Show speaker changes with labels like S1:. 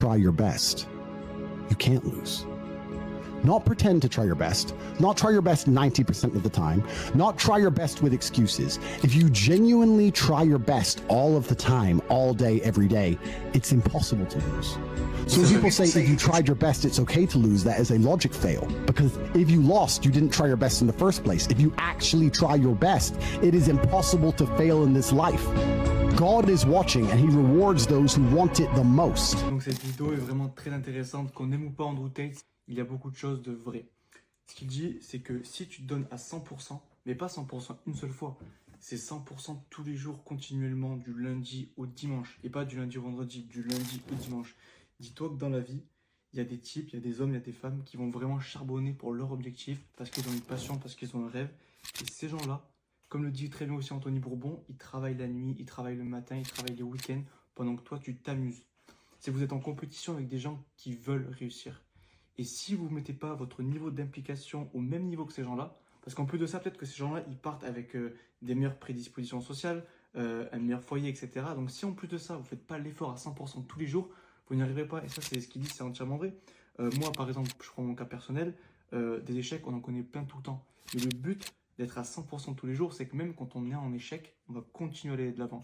S1: try your best, you can't lose. Not pretend to try your best, not try your best 90% of the time, not try your best with excuses. If you genuinely try your best all of the time, all day, every day, it's impossible to lose. So when people say if you tried your best, it's okay to lose, that is a logic fail. Because if you lost, you didn't try your best in the first place. If you actually try your best, it is impossible to fail in this life. God is watching and he rewards those who want it the most.
S2: Donc cette vidéo est vraiment très intéressante. Qu'on aime ou pas Andrew Tate, il y a beaucoup de choses de vraies. Ce qu'il dit, c'est que si tu te donnes à 100%, mais pas 100% une seule fois, c'est 100% tous les jours continuellement, du lundi au dimanche. Et pas du lundi au vendredi, du lundi au dimanche. Dis-toi que dans la vie, il y a des types, il y a des hommes, il y a des femmes qui vont vraiment charbonner pour leur objectif, parce qu'ils ont une passion, parce qu'ils ont un rêve. Et ces gens-là, comme le dit très bien aussi Anthony Bourbon, ils travaillent la nuit, ils travaillent le matin, ils travaillent les week-ends, pendant que toi, tu t'amuses. C'est que vous êtes en compétition avec des gens qui veulent réussir. Et si vous ne mettez pas votre niveau d'implication au même niveau que ces gens-là, parce qu'en plus de ça, peut-être que ces gens-là, ils partent avec des meilleures prédispositions sociales, un meilleur foyer, etc. Donc si en plus de ça, vous ne faites pas l'effort à 100% tous les jours, vous n'y arriverez pas. Et ça, c'est ce qu'il dit, c'est entièrement vrai. Moi, par exemple, je prends mon cas personnel, des échecs, on en connaît plein tout le temps. Mais le but d'être à 100% tous les jours, c'est que même quand on est en échec, on va continuer à aller de l'avant.